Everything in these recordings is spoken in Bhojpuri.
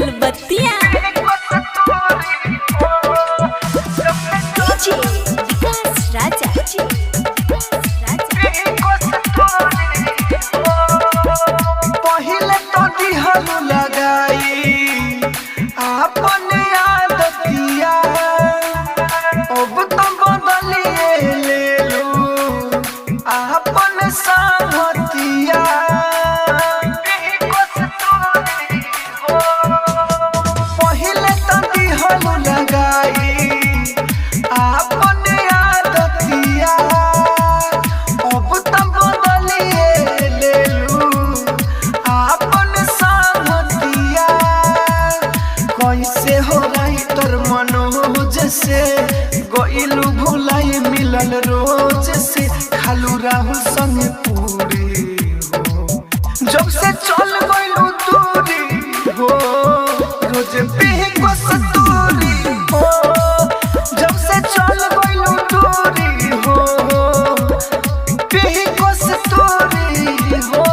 बेलबत्तिया विकास राजा पहिले तो दिहल लगाई अपने आदतिया अब तो बदलिए ले लो अपन संगतिया पहिले तो दिहल लगाई अपने आदतिया अब तो बदलिए ले लो अपन संगतिया कैसे हो रही तोर मनोज से गइलू भुलाई मिलल रोज से खालू राहुल संग पूरी हो जब से चल गइलू दूरी हो रोज पीही को सतूरी हो जब से चल गइलू दूरी हो पीही को सतूरी हो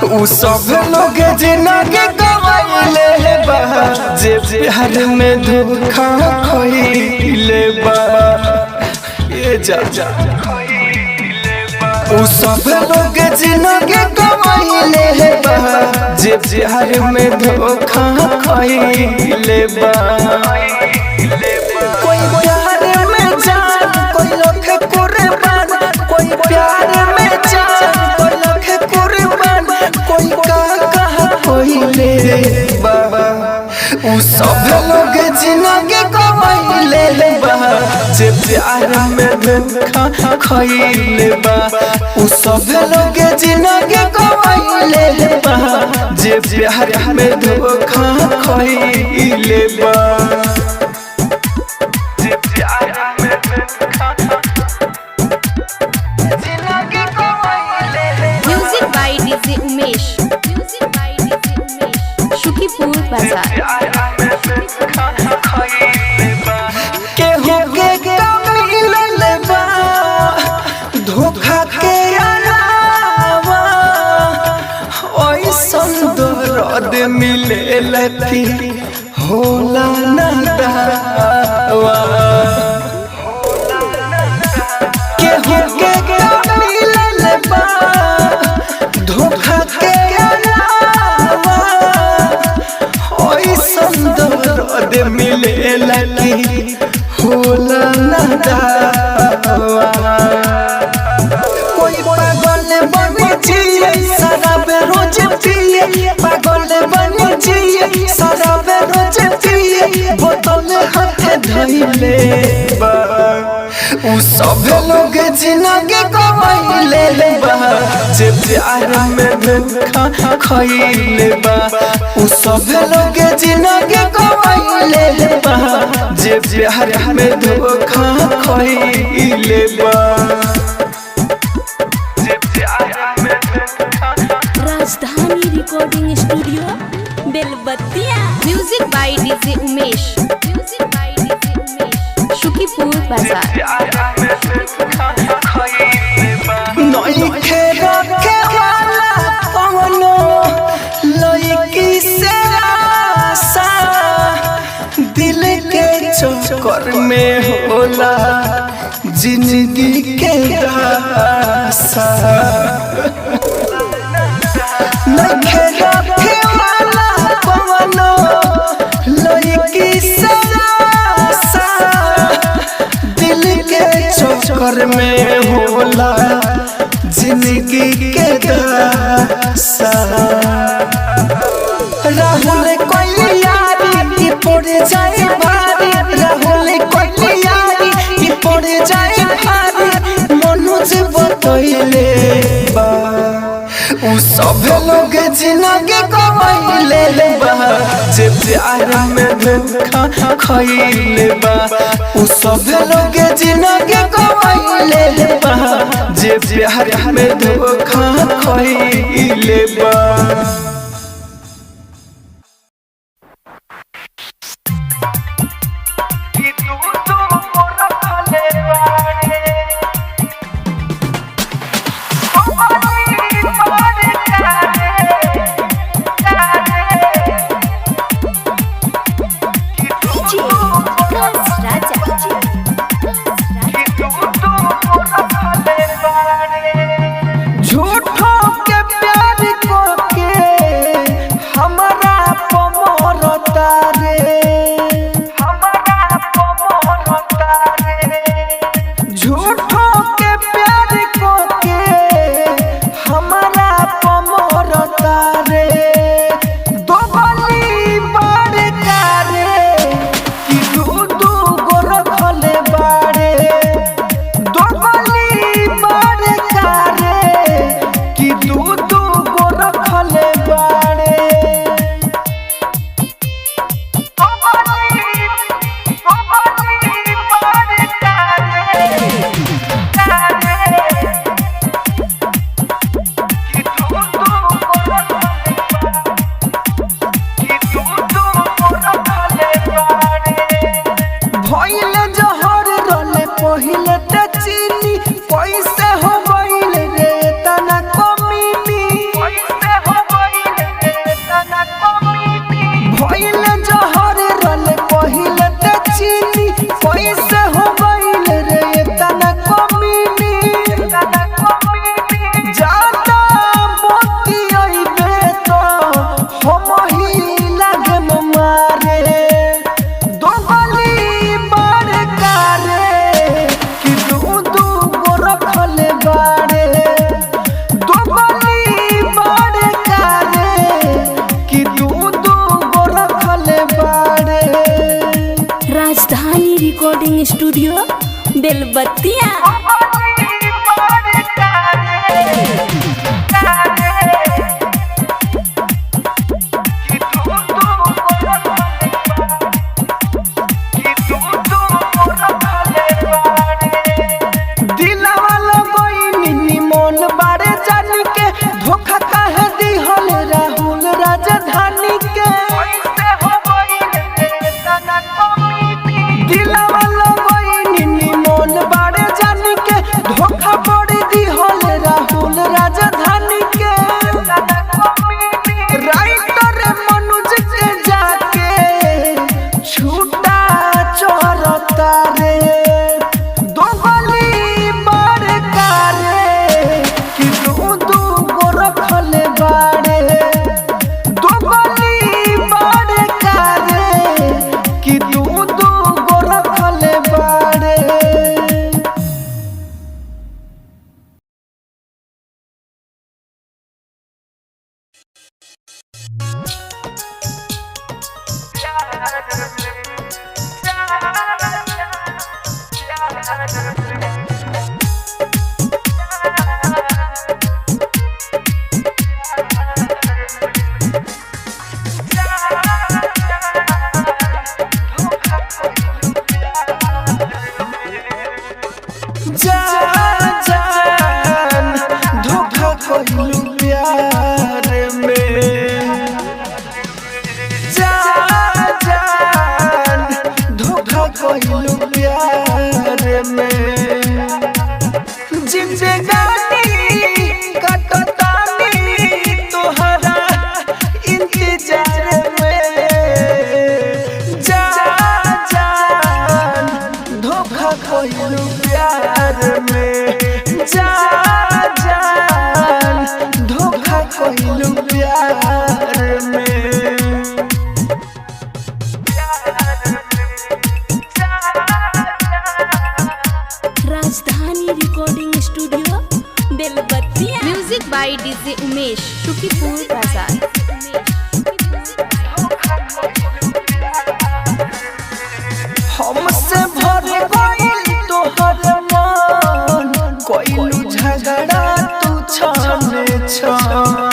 उ सब लोग जिंदगी गवाइले बा जे बिहार में धोखा खइले बा ये जा उ सब लोग जिंदगी गवाइले बा जे बिहार में धोखा खइले बा कोई प्यार में जान कोई लोग कुर्बान कोई प्यार में जान कोई लोग कुर्बान कोई कहा कोइले बाबा उ सब लोग जिंदगी गवाइले बा जे प्यार में धोखा खइले बा उ सब लोग जिंदगी गवाइले बा जे प्यार में धोखा खइले बा जे प्यार में धोखा जिंदगी गवाइले music by DJ Umesh Shukipur Bazar केहू के मिलल बा धोखा के अलावा ओइसन दर्द मिलेला कि होला ना दावा केहू के मिलल बा धोखा के अलावा ओइसन दर्द मिलेला कि होला ना दावा कोई पागल बन जिए शराब रोज पिए पागल बन जिए शराब रोज पिए बोतल हाथ धइले बा उ सब लोग जिंदगी गवाइले बा जे प्यार में धोखा खइले बा उ सब लोग जिंदगी गवाइले बा जे प्यार में धोखा खइले बा Rajdhani recording studio Belbattiya music by DJ Umesh Shukipur Bazar नई के रखे वाला कवनो लड़की से आशा दिल के चक्कर में होला जिंदगी के रासा नखे रखे वाला कवनो लड़की से आशा दिल के चक्कर में होला जिंदगी के दासा राहुल कोई यारी की पड़ जाए भारी राहुल कोई यारी की पड़ जाए भारी मनोज बतइले बा उ सब लोग जिंदगी गवाइले बा जे प्यार में धोखा खइले बा उ सब लोग जिंदगी गवाइले बा जे प्यार में धोखा खइले बा। Rajdhani recording studio Belbattiya. Rajdhani recording studio Belbattiya. Music by DJ Umesh, Shukipur Bazar. हमसे भर गइल तोहर मन, कोइलू झगड़ा तू छाने छान।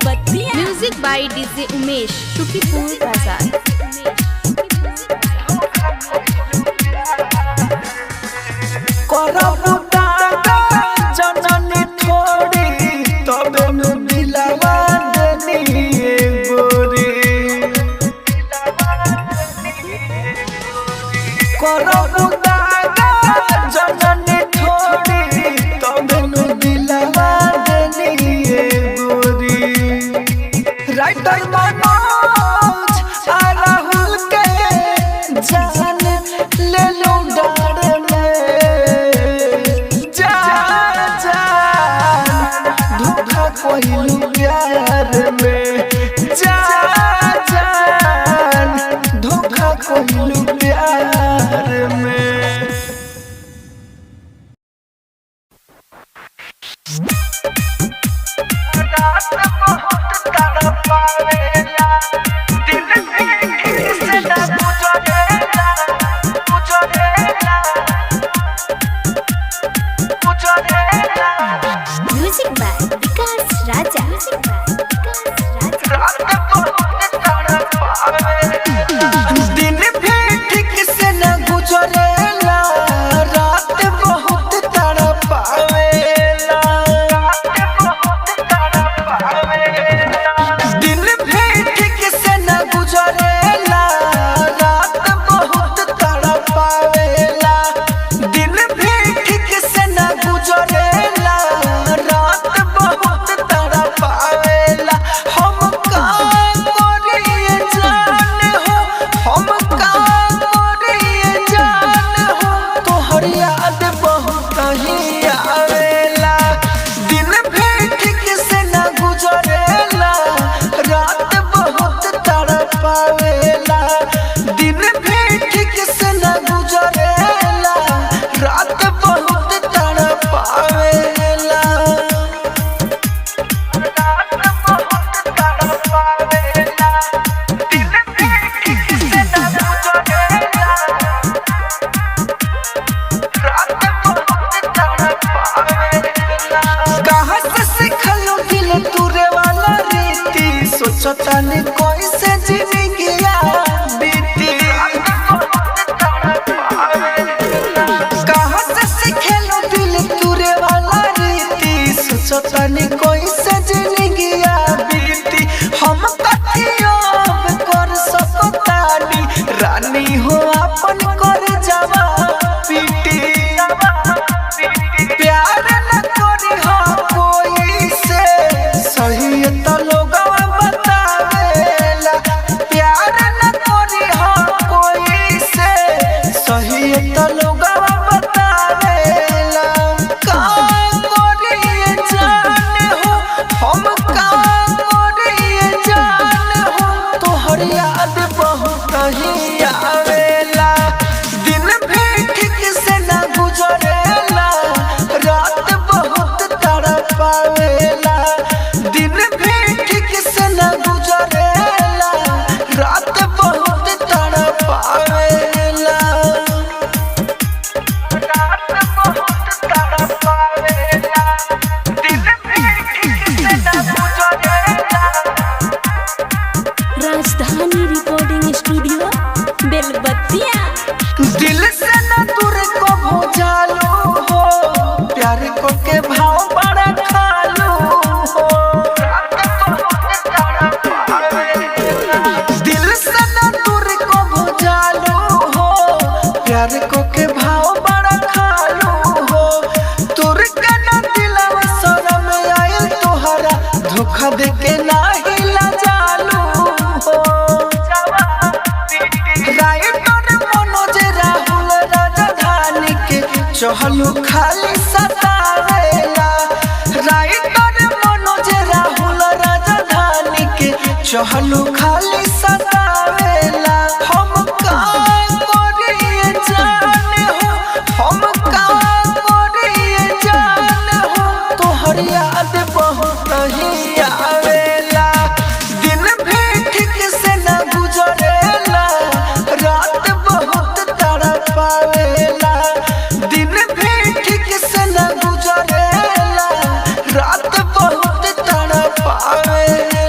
Belbattiya. Music by DJ Umesh, Sukhipur Bazar. Writer Manoj आ राहुल के जान ले लो डार में जा जान धोखा कोई प्यार में जा जान धोखा कोई प्यार में। म्यूजिक बाय विकास राजा। दिन भी ठीक से न गुजरेला, रात बहुत तड़पावेला। दिन भी ठीक से न गुजरेला, रात बहुत तड़पावेला। दिन भी ठीक से न गुजरेला, रात बहुत तड़पावेला। हम का करिए जान हो, हम का करिए जान हो, तोहर याद बहुत ही आवेला। दिन भी ठीक से न गुजरेला, रात बहुत तड़पावेला। दिन भी ठीक से न गुजरेला, रात बहुत तड़पावेला। कहाँ से सिखलो दिल तुरे वाला रीति, सोचता नहीं कोई से जिंदगिया बीती। कहाँ से सिखलो दिल तुरे वाला रीति, सोचता नहीं कोई से जिंदगिया बीती। हम कथियों कर सकतानी, रानी हो अपन कर जावा पीटी। प्यार न करी हो कोई से, सही तो लोगवा बतावेला। प्यार न करी हो कोई से, सही तो लोगवा बतावेला। का करिए जान हो, हम का करिए जान हो, तोहर याद बहुत ही आवेला। दिन भी ठीक से न गुजरेला, रात बहुत तड़पावेला। दिन भी ठीक से न गुजरेला, रात बहुत तड़पावेला। दिन भी ठीक से न गुजरेला। राजधानी रिकॉर्डिंग स्टूडियो बेलबत्तिया। दिल से न दूर को भुजालो हो, प्यार को के भाव बड़ा खालो हो। दिल से न दूर को भुजालो हो, प्यार को के भाव बड़ा खालो हो। तुर के न दिलवा शरम आइल तोहरा, धोखा दे के नाही लजालो हो। राइटर मनोज राहुल राजधानी के चहलू खाली सतावेला। राइटर मनोज राहुल राजधानी के चहलू खाली सतावेला। हम का करिए जान हो, हम का करिए जान हो, तोहर याद बहुत ही आवेला। दिन भी ठीक से न गुजरेला, रात बहुत तड़पावेला। दिन भी ठीक से न गुजरेला, रात बहुत तड़पावेला।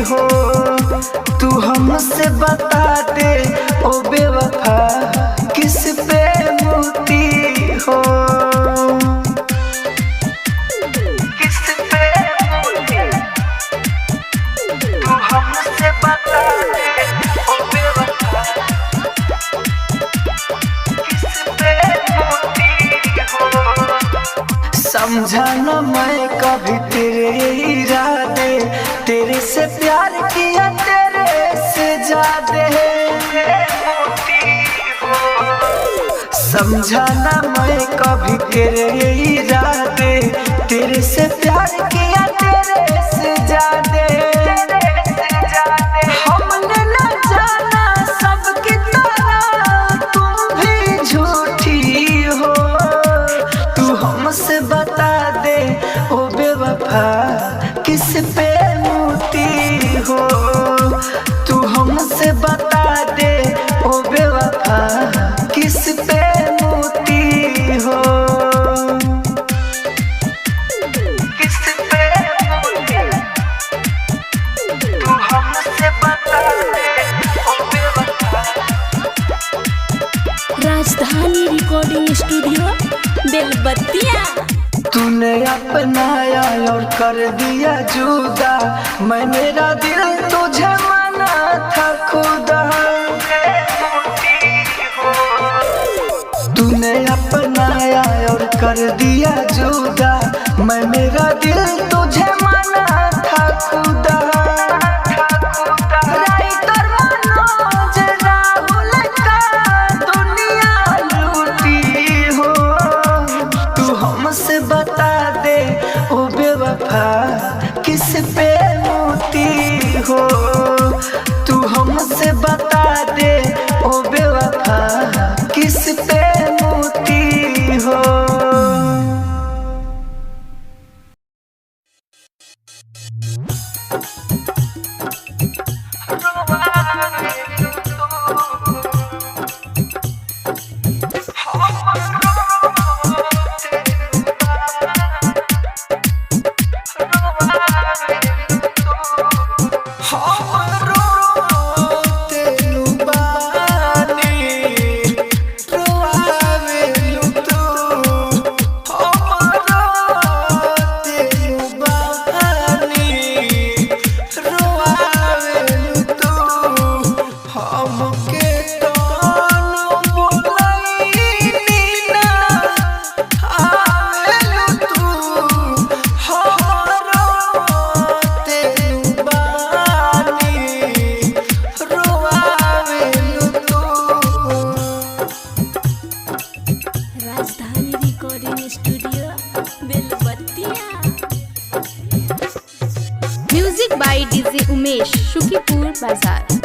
हो तू हमसे बता दे ओ बेवफा किस पे मोती हो किस पे मोती तू हमसे बता दे ओ बेवफा किस पे मोती हो समझा न मैं कभी तेरे इरादे तेरे से प्यार किया तेरे से ज्यादा समझा न मैं कभी तेरे इरादे तेरे से प्यार किया तेरे से ज्यादा हमने न जाना सबकी तरह तुम भी झूठी हो तू हमसे बता दे ओ बेवफा किस पे मोती हो तू हमसे बता दे ओ बेवफा किस पे मोती हो किस पे मोती तू हमसे बता दे ओ बेवफा राजधानी रिकॉर्डिंग स्टूडियो बेलबत्तिया तूने अपनाया और कर दिया जुदा मैं मेरा दिल तुझे माना था खुदा तूने अपनाया और कर दिया जुदा मैं मेरा दिल तुझे माना था खुदा राइटर मनोज राहुल का दुनिया लूटी हो तू हमसे बता दे ओ बेवफा किस पे मोती हो तू हमसे बता दे ओ बेवफा किस पे मोती हो Rajdhani recording studio Belbattiya music by DJ Umesh Shukipur Bazar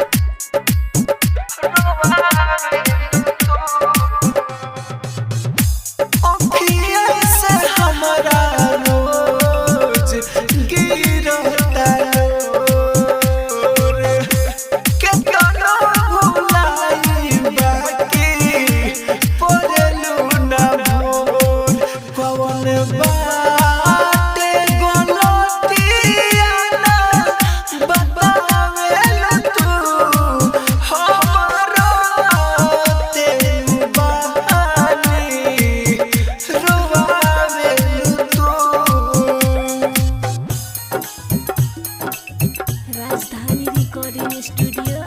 Rajdhani recording studio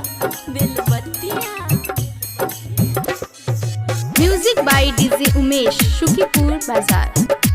Belbattiya music by DJ Umesh Shukipur बाजार